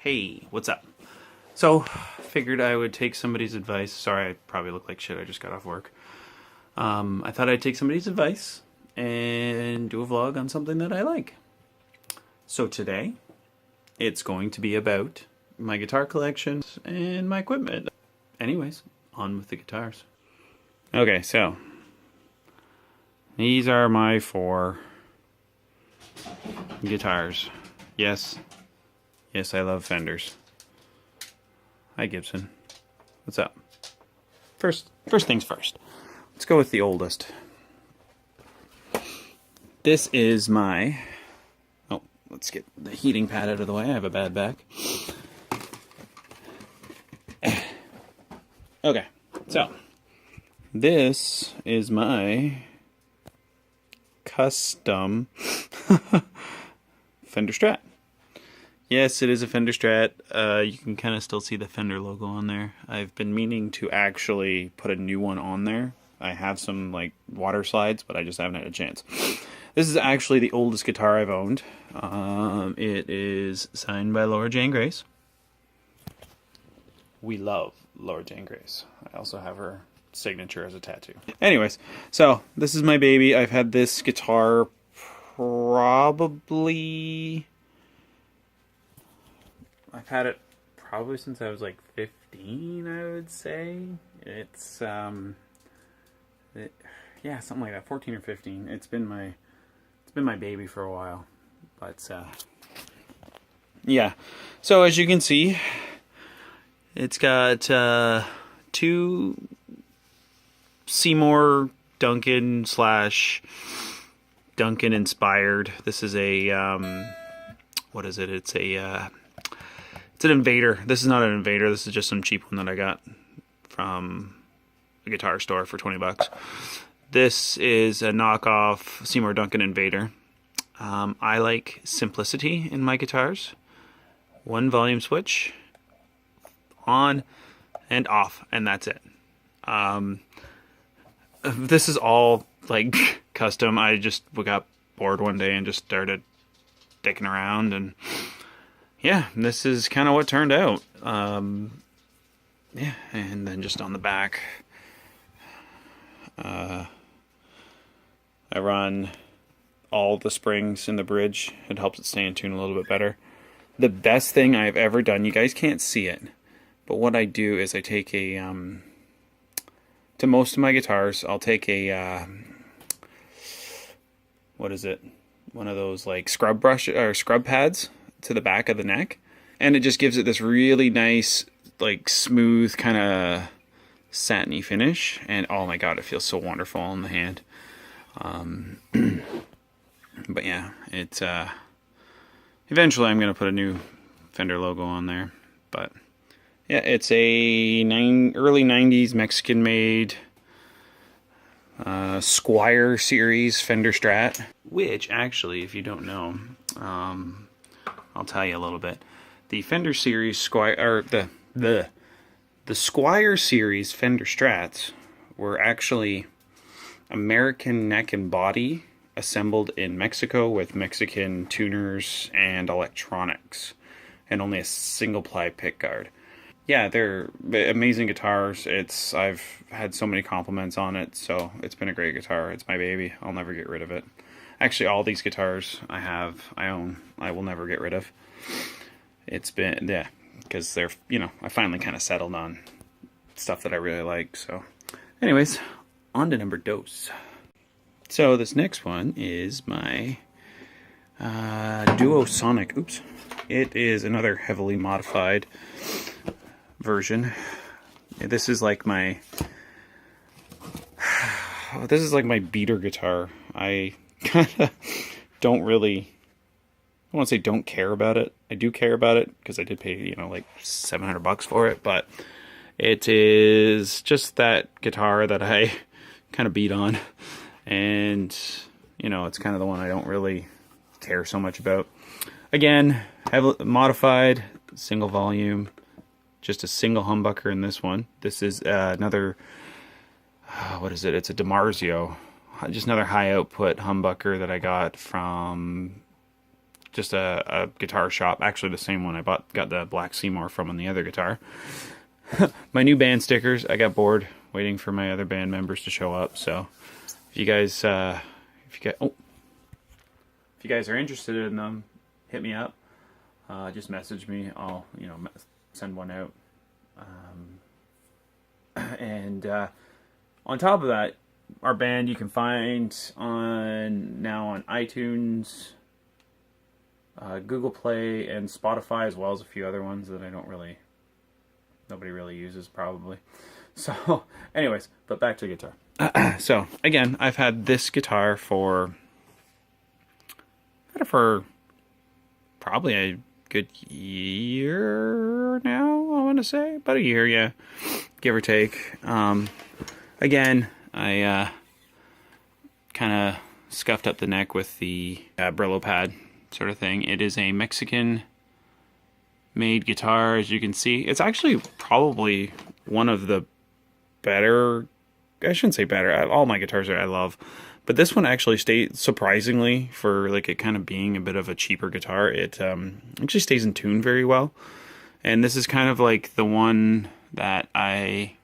Hey, what's up? So, figured I would take somebody's advice. Sorry, I probably look like shit. I just got off work. I thought I'd take somebody's advice and do a vlog on something that I like. So today, it's going to be about my guitar collection and my equipment. Anyways, on with the guitars. Okay, so these are my 4 guitars. Yes, I love Fenders. Hi, Gibson. What's up? First things first. Let's go with the oldest. This is my... Oh, let's get the heating pad out of the way. I have a bad back. Okay, so this is my custom Fender Strat. Yes, it is a Fender Strat. You can kind of still see the Fender logo on there. I've been meaning to actually put a new one on there. I have some like water slides, but I just haven't had a chance. This is actually the oldest guitar I've owned. It is signed by Laura Jane Grace. We love Laura Jane Grace. I also have her signature as a tattoo. Anyways, so this is my baby. I've had this guitar I've had it probably since I was like 15, I would say. It's, yeah, something like that, 14 or 15. It's been my baby for a while. But, yeah. So as you can see, it's got 2 Seymour Duncan / Duncan inspired. This is a, what is it? It's an Invader. This is not an Invader. This is just some cheap one that I got from a guitar store for 20 bucks. This is a knockoff Seymour Duncan Invader. I like simplicity in my guitars. 1 volume switch, on and off, and that's it. This is all like custom. I just got bored one day and just started dicking around, and yeah, this is kind of what turned out. Yeah, and then just on the back, I run all the springs in the bridge. It helps it stay in tune a little bit better. The best thing I've ever done, you guys can't see it, but what I do is I take a, to most of my guitars, I'll take a, what is it? One of those like scrub brush or scrub pads to the back of the neck, and it just gives it this really nice, like smooth kind of satiny finish, and oh my god, it feels so wonderful in the hand. But yeah, it's eventually I'm gonna put a new Fender logo on there, but yeah, it's a early 90s Mexican made Squire series Fender Strat, which actually, if you don't know, I'll tell you a little bit. The Fender series Squire, or the Squire series Fender Strats were actually American neck and body assembled in Mexico with Mexican tuners and electronics, and only a single ply pick guard. Yeah, they're amazing guitars. I've had so many compliments on it, so it's been a great guitar. It's my baby. I'll never get rid of it. Actually, all these guitars I own, I will never get rid of. It's been, yeah, because they're, I finally kind of settled on stuff that I really like. So, anyways, on to number dos. So this next one is my Duo Sonic. Oops. It is another heavily modified version. This is like my beater guitar. I kind of don't really, I won't say don't care about it. I do care about it because I did pay, like $700 for it, but it is just that guitar that I kind of beat on, and it's kind of the one I don't really care so much about. Again, heavily modified, single volume, just a single humbucker in this one. This is another, what is it? It's a DiMarzio, just another high output humbucker that I got from just a guitar shop. Actually, the same one I got the Black Seymour from on the other guitar. My new band stickers. I got bored waiting for my other band members to show up. So if you guys, if you guys are interested in them, hit me up. Just message me. I'll send one out. And on top of that, our band you can find now on iTunes, Google Play, and Spotify, as well as a few other ones that nobody really uses probably. So anyways, but back to the guitar. So again, I've had this guitar for probably a good year now, I want to say. About a year, yeah, give or take. Again, I kind of scuffed up the neck with the Brillo pad sort of thing. It is a Mexican made guitar, as you can see. It's actually probably one of the better, I shouldn't say better, all my guitars I love, but this one actually stays, surprisingly, for like it kind of being a bit of a cheaper guitar, it actually stays in tune very well. And this is kind of like the one that I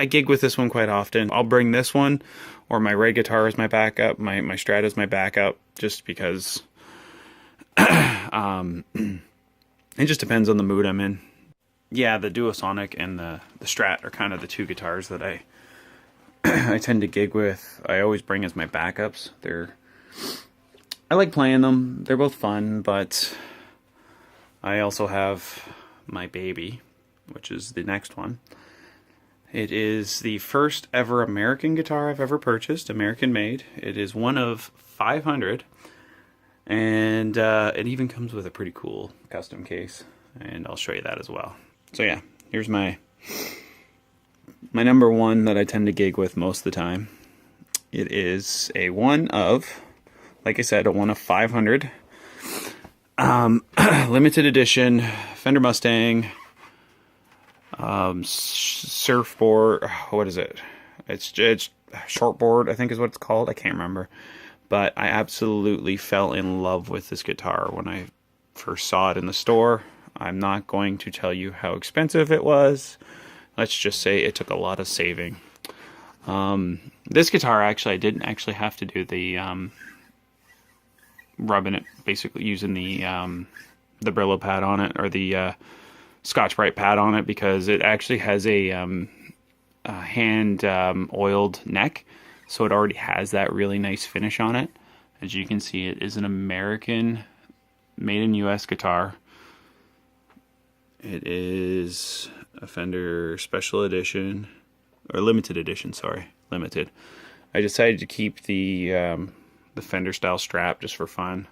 gig with this one quite often. I'll bring this one or my red guitar as my backup, my Strat as my backup, just because it just depends on the mood I'm in. Yeah, the Duosonic and the Strat are kind of the two guitars that I I tend to gig with. I always bring as my backups. I like playing them. They're both fun, but I also have my baby, which is the next one. It is the first ever American guitar I've ever purchased, American made. It is one of 500, and it even comes with a pretty cool custom case, and I'll show you that as well. So yeah, here's my number one that I tend to gig with most of the time. It is a one of, like I said, a one of 500. Limited edition Fender Mustang surfboard. What is it? It's shortboard, I think is what it's called. I can't remember. But I absolutely fell in love with this guitar when I first saw it in the store. I'm not going to tell you how expensive it was. Let's just say it took a lot of saving. This guitar, actually, I didn't actually have to do the rubbing it, basically using the Brillo pad on it, or the Scotch-Brite pad on it, because it actually has a hand oiled neck, so it already has that really nice finish on it. As you can see, it is an American made in US guitar. It is a Fender special edition, or limited edition, sorry, limited. I decided to keep the Fender style strap just for fun.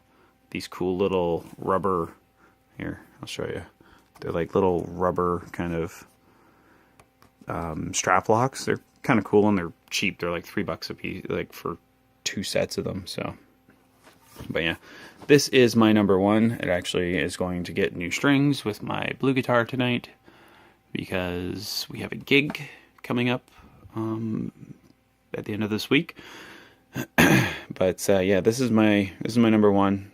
These cool little rubber, here, I'll show you. They're like little rubber kind of strap locks. They're kind of cool and they're cheap. They're like $3 a piece, like for 2 sets of them. So, but yeah, this is my number one. It actually is going to get new strings with my blue guitar tonight, because we have a gig coming up at the end of this week. But yeah, this is my number one.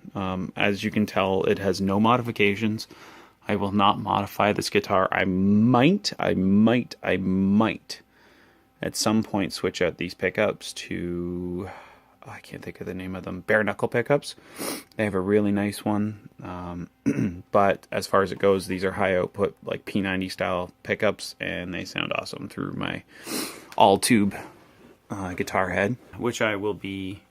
As you can tell, it has no modifications. I will not modify this guitar. I might at some point switch out these pickups to, I can't think of the name of them, bare knuckle pickups. They have a really nice one. But as far as it goes, these are high output, like P90 style pickups, and they sound awesome through my all tube guitar head, which I will be,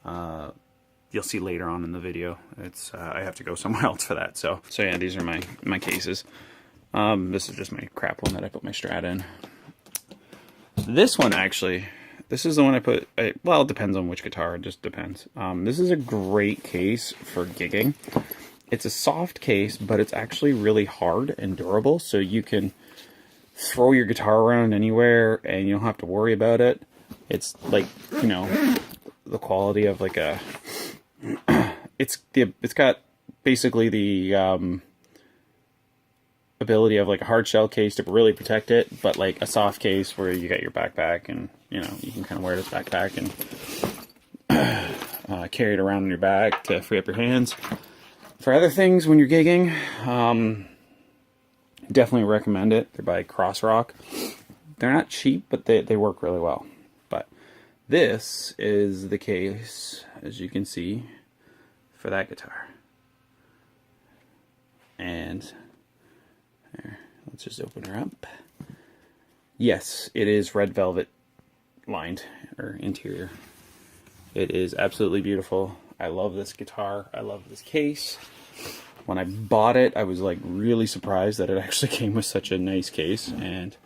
you'll see later on in the video. It's I have to go somewhere else for that. So yeah, these are my cases. This is just my crap one that I put my Strat in. This one, actually, this is the one I put, well, it depends on which guitar, it just depends. This is a great case for gigging. It's a soft case, but it's actually really hard and durable, so you can throw your guitar around anywhere and you don't have to worry about it. It's like, you know, the quality of like a, it's got basically the ability of like a hard shell case to really protect it, but like a soft case where you got your backpack and, you know, you can kind of wear this backpack and carry it around on your back to free up your hands. For other things, when you're gigging, definitely recommend it. They're by Crossrock. They're not cheap, but they work really well. But this is the case, as you can see, for that guitar. And there, let's just open her up. Yes, it is red velvet lined, or interior. It is absolutely beautiful. I love this guitar. I love this case. When I bought it, I was like really surprised that it actually came with such a nice case, and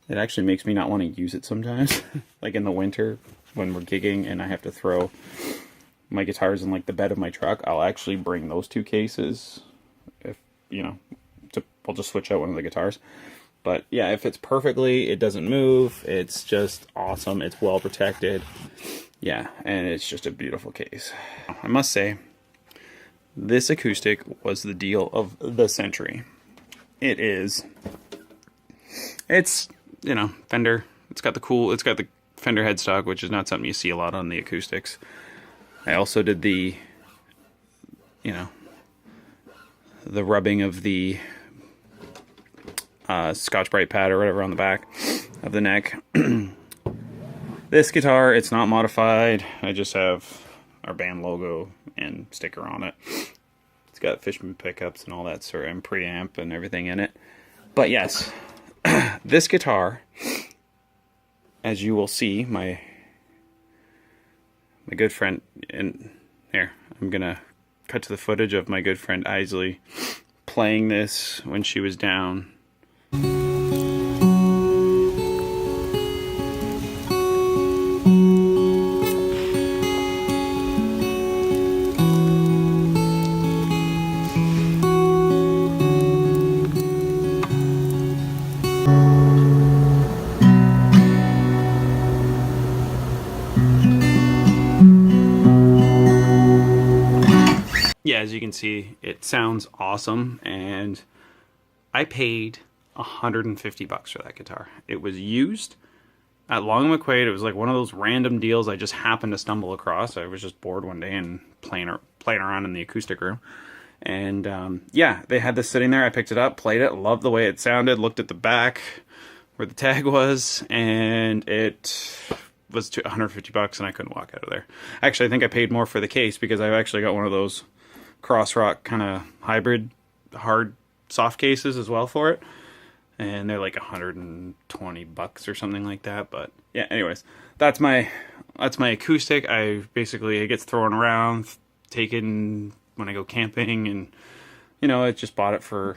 it actually makes me not want to use it sometimes. Like in the winter when we're gigging and I have to throw my guitars in like the bed of my truck, I'll actually bring those two cases. If, you know, I'll just switch out one of the guitars. But yeah, it fits perfectly. It doesn't move. It's just awesome. It's well protected. Yeah, and it's just a beautiful case. I must say, this acoustic was the deal of the century. It's, you know, Fender. It's got the Fender headstock, which is not something you see a lot on the acoustics. I also did the, you know, the rubbing of the Scotch-Brite pad or whatever on the back of the neck. This guitar, it's not modified. I just have our band logo and sticker on it. It's got Fishman pickups and all that sort of preamp and everything in it. But yes, this guitar, as you will see, my good friend, and here, I'm gonna cut to the footage of my good friend Isley playing this when she was down. Yeah, as you can see, it sounds awesome, and I paid $150 for that guitar. It was used at Long and McQuaid. It was like one of those random deals I just happened to stumble across. I was just bored one day and playing around in the acoustic room. And yeah, they had this sitting there. I picked it up, played it, loved the way it sounded, looked at the back where the tag was, and it was $150 and I couldn't walk out of there. Actually, I think I paid more for the case because I've actually got one of those Crossrock kind of hybrid hard soft cases as well for it, and they're like $120 or something like that. But yeah, anyways, that's my acoustic. It gets thrown around, taken when I go camping, and you know, I just bought it for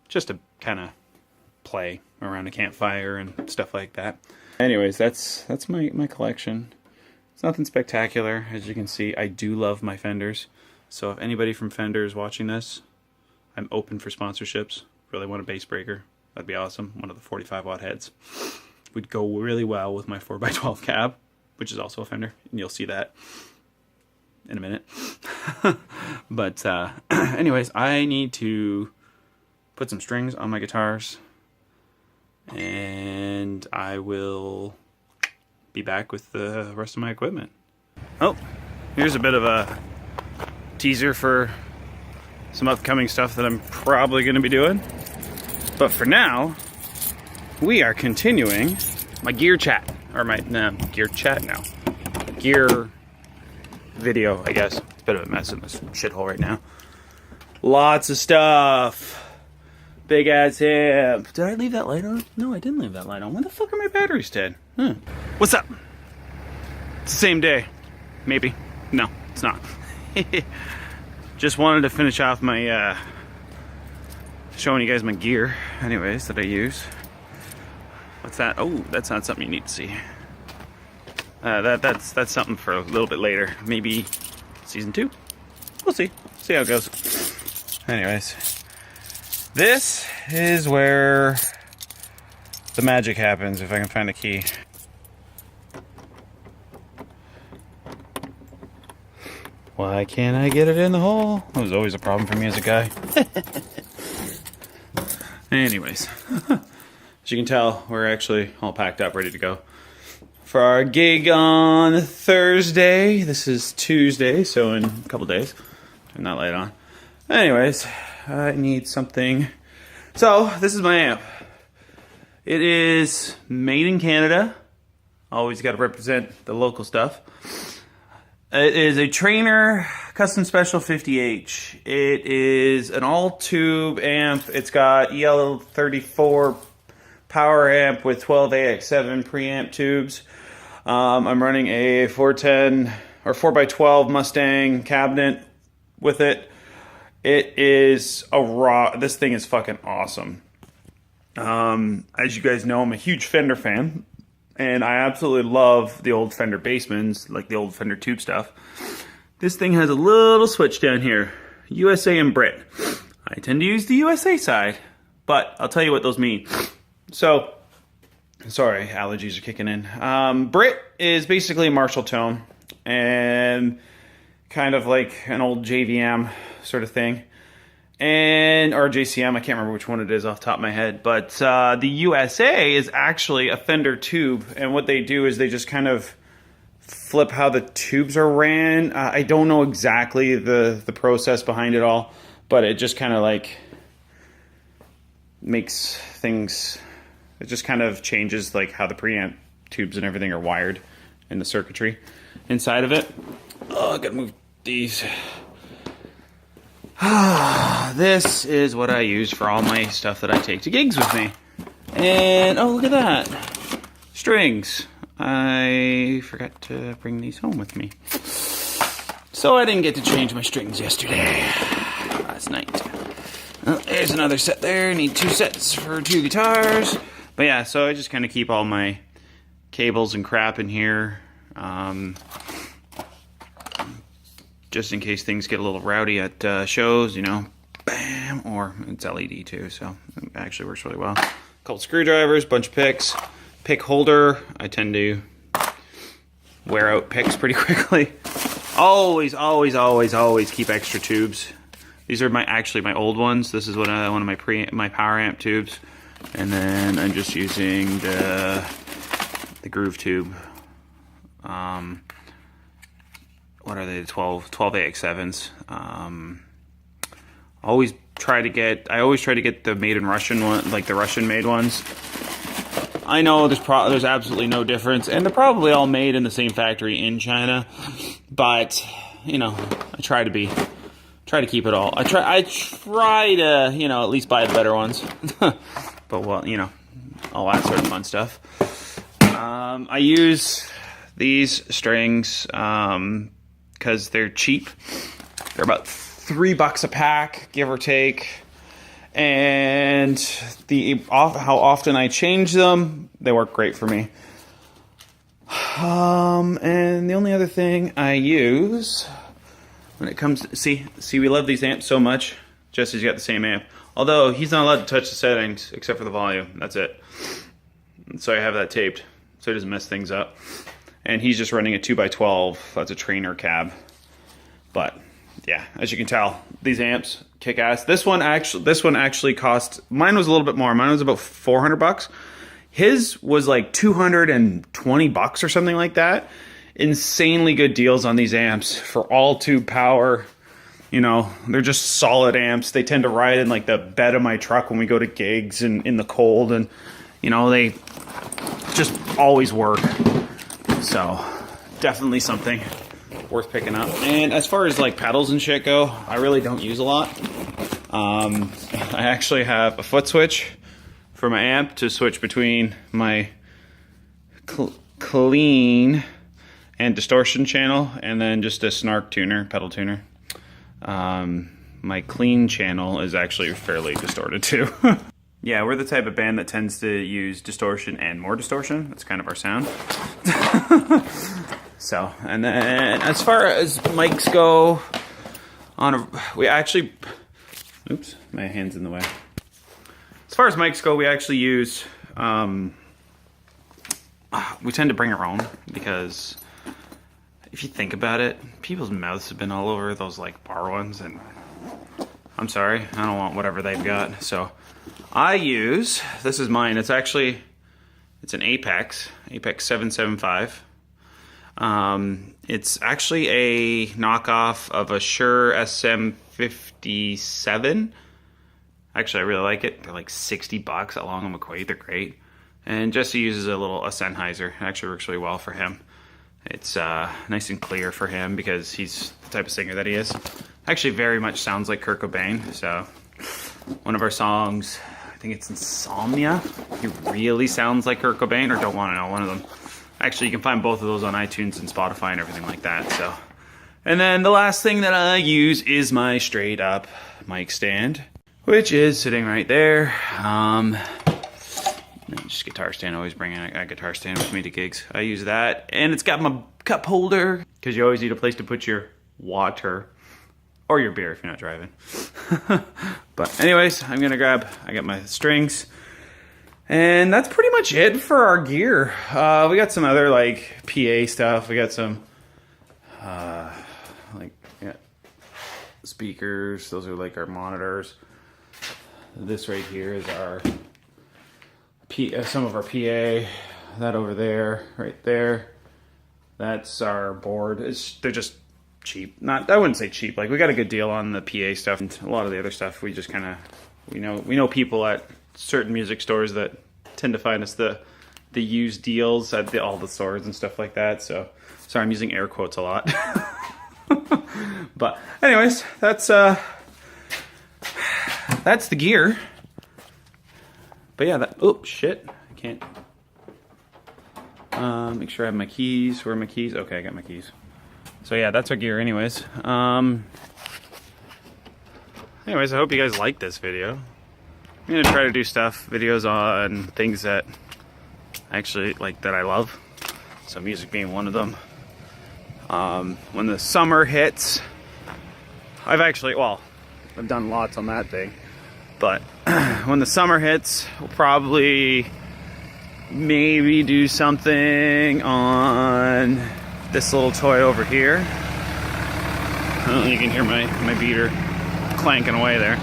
just to kind of play around a campfire and stuff like that. Anyways, that's my collection. It's nothing spectacular, as you can see. I do love my Fenders. So if anybody from Fender is watching this, I'm open for sponsorships. Really want a bass breaker. That'd be awesome. One of the 45-watt heads would go really well with my 4x12 cab, which is also a Fender, and you'll see that in a minute. But anyways, I need to put some strings on my guitars, and I will be back with the rest of my equipment. Oh, here's a bit of a teaser for some upcoming stuff that I'm probably going to be doing. But for now, we are continuing my gear chat. Or gear chat now. Gear video, I guess. It's a bit of a mess in this shithole right now. Lots of stuff. Big ass amp. Did I leave that light on? No, I didn't leave that light on. Where the fuck are my batteries dead? Huh. What's up? It's the same day. Maybe. No, it's not. Just wanted to finish off my showing you guys my gear anyways that I use. What's that? Oh, that's not something you need to see. That's something for a little bit later, maybe season 2. We'll see how it goes. Anyways, this is where the magic happens, if I can find the key. Why can't I get it in the hole? That was always a problem for me as a guy. Anyways, as you can tell, we're actually all packed up, ready to go for our gig on Thursday. This is Tuesday, so in a couple days. Turn that light on. Anyways, I need something. So, this is my amp. It is made in Canada. Always got to represent the local stuff. It is a Trainer Custom Special 50H. It is an all-tube amp. It's got EL34 power amp with 12 AX7 preamp tubes. I'm running a 410 or 4x12 Mustang cabinet with it. It is a raw. This thing is fucking awesome. As you guys know, I'm a huge Fender fan. And I absolutely love the old Fender Bassmans, like the old Fender tube stuff. This thing has a little switch down here, USA and Brit. I tend to use the USA side, but I'll tell you what those mean. So, sorry, allergies are kicking in. Brit is basically a Marshall tone, and kind of like an old JVM sort of thing. Or JCM, I can't remember which one it is off the top of my head, but the USA is actually a Fender tube, and what they do is they just kind of flip how the tubes are ran. I don't know exactly the process behind it all, but it just kind of like makes things, it just kind of changes like how the preamp tubes and everything are wired in the circuitry inside of it. Oh, I gotta move these. This is what I use for all my stuff that I take to gigs with me. And, oh, look at that. Strings. I forgot to bring these home with me. So I didn't get to change my strings yesterday. Last night. Oh, there's another set there. Need 2 sets for 2 guitars. But yeah, so I just kind of keep all my cables and crap in here. Just in case things get a little rowdy at shows, you know, bam, or it's LED too, so it actually works really well. Couple screwdrivers, bunch of picks, pick holder. I tend to wear out picks pretty quickly. Always keep extra tubes. These are my old ones. This is one of my power amp tubes, and then I'm just using the groove tube. What are they? 12 AX7s. I always try to get the made in Russian one, like the Russian made ones. I know there's absolutely no difference, and they're probably all made in the same factory in China. But you know, I try to keep it all. I try to at least buy the better ones. But well, all that sort of fun stuff. I use these strings because they're cheap. They're about $3 a pack, give or take. And how often I change them, they work great for me. And the only other thing I use when it comes to, see, we love these amps so much. Jesse's got the same amp. Although he's not allowed to touch the settings except for the volume. That's it. So I have that taped so it doesn't mess things up. And he's just running a 2x12. That's a Trainer cab. But yeah, as you can tell, these amps kick ass. This one actually cost. Mine was a little bit more. Mine was about $400. His was like $220 or something like that. Insanely good deals on these amps for all tube power. They're just solid amps. They tend to ride in like the bed of my truck when we go to gigs and in the cold, and they just always work. So definitely something worth picking up. And as far as like pedals and shit go, I really don't use a lot. I actually have a foot switch for my amp to switch between my clean and distortion channel, and then just a snark tuner, pedal tuner. My clean channel is actually fairly distorted too. Yeah, we're the type of band that tends to use distortion and more distortion. That's kind of our sound. So, and then as far as mics go, oops, my hand's in the way. As far as mics go, we actually use, we tend to bring our own, because if you think about it, people's mouths have been all over those like bar ones, and I'm sorry, I don't want whatever they've got. So I use, this is mine. It's It's an Apex 775. It's actually a knockoff of a Shure SM57. Actually, I really like it. They're like $60 at Long and McQuaid. They're great. And Jesse uses a little Sennheiser. It actually works really well for him. It's nice and clear for him because he's the type of singer that he is. Actually very much sounds like Kurt Cobain. So one of our songs, I think it's Insomnia. He really sounds like Kurt Cobain, or Don't Want to Know, one of them. Actually, you can find both of those on iTunes and Spotify and everything like that. So, and then the last thing that I use is my straight up mic stand, which is sitting right there. Just guitar stand. I always bring a guitar stand with me to gigs. I use that, and it's got my cup holder because you always need a place to put your water or your beer if you're not driving. But anyways, I'm gonna grab. I got my strings. And that's pretty much it for our gear. We got some other like PA stuff. We got some speakers. Those are like our monitors. This right here is our some of our PA. That over there, right there. That's our board. They're just cheap. I wouldn't say cheap. Like we got a good deal on the PA stuff, and a lot of the other stuff we just kind of we know people at certain music stores that tend to find us the used deals at all the stores and stuff like that. So sorry, I'm using air quotes a lot. But anyways, that's the gear. But yeah, oh shit, I can't make sure I have my keys. Where are my keys? Okay, I got my keys. So yeah, that's our gear anyways. Anyways, I hope you guys like this video. I'm gonna try to do videos on things that actually that I love. So music being one of them. When the summer hits, I've done lots on that thing. But when the summer hits, we'll probably maybe do something on this little toy over here. Oh, you can hear my beater clanking away there.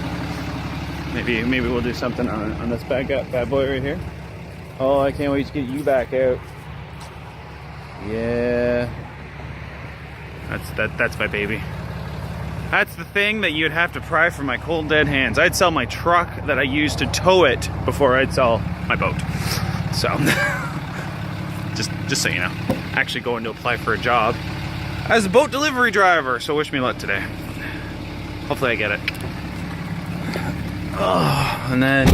Maybe we'll do something on this bad boy right here. Oh, I can't wait to get you back out. Yeah. That's my baby. That's the thing that you'd have to pry from my cold dead hands. I'd sell my truck that I use to tow it before I'd sell my boat. So just so you know. Actually going to apply for a job as a boat delivery driver. So wish me luck today. Hopefully I get it. Oh, and then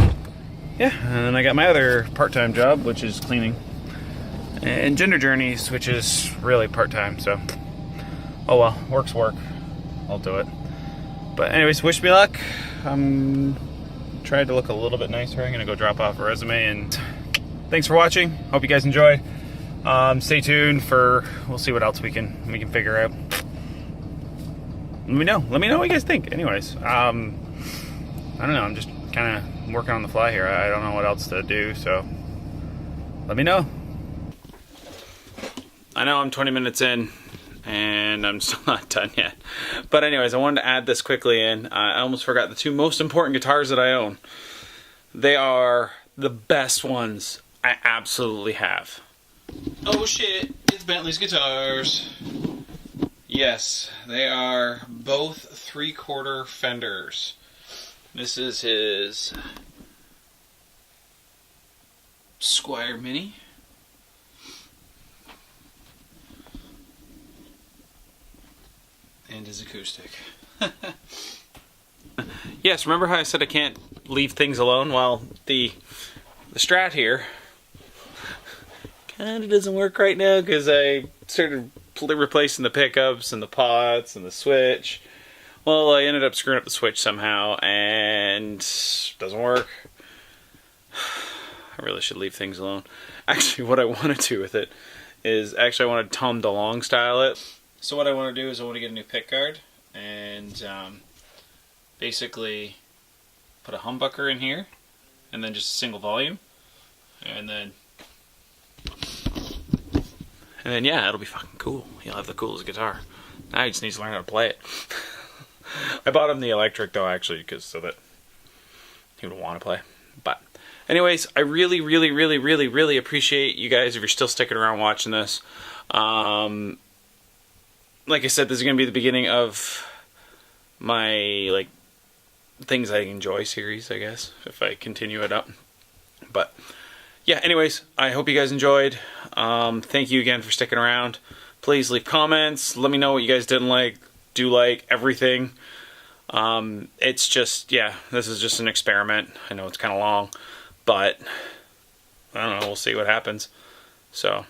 I got my other part-time job, which is cleaning, and Gender Journeys, which is really part-time. So, oh well, work's work. I'll do it. But anyways, wish me luck. I'm trying to look a little bit nicer. I'm gonna go drop off a resume, and thanks for watching. Hope you guys enjoyed. Stay tuned we'll see what else we can figure out. Let me know what you guys think. Anyways, I don't know, I'm just kind of working on the fly here. I don't know what else to do, so let me know. I know I'm 20 minutes in and I'm still not done yet. But anyways, I wanted to add this quickly in. I almost forgot the two most important guitars that I own. They are the best ones I absolutely have. Oh shit, it's Bentley's guitars. Yes, they are both 3/4 Fenders. This is his Squire Mini. And his acoustic. Yes, remember how I said I can't leave things alone? Well, the Strat here kind of doesn't work right now because I started replacing the pickups and the pots and the switch. Well, I ended up screwing up the switch somehow and doesn't work. I really should leave things alone. Actually, what I want to do with it is I want to Tom DeLonge style it. So what I want to do is I want to get a new pick guard and basically put a humbucker in here and then just a single volume and then yeah, it'll be fucking cool. You'll have the coolest guitar. Now you just need to learn how to play it. I bought him the electric though, actually, so that he would want to play. But Anyways, I really, really, really, really, really appreciate you guys if you're still sticking around watching this. Like I said, this is going to be the beginning of my, like, things I enjoy series, I guess, if I continue it up. But, yeah, anyways, I hope you guys enjoyed. Thank you again for sticking around. Please leave comments. Let me know what you guys didn't like, do like, everything. It's just, yeah, this is just an experiment. I know it's kind of long, but I don't know, we'll see what happens. So,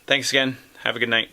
thanks again. Have a good night.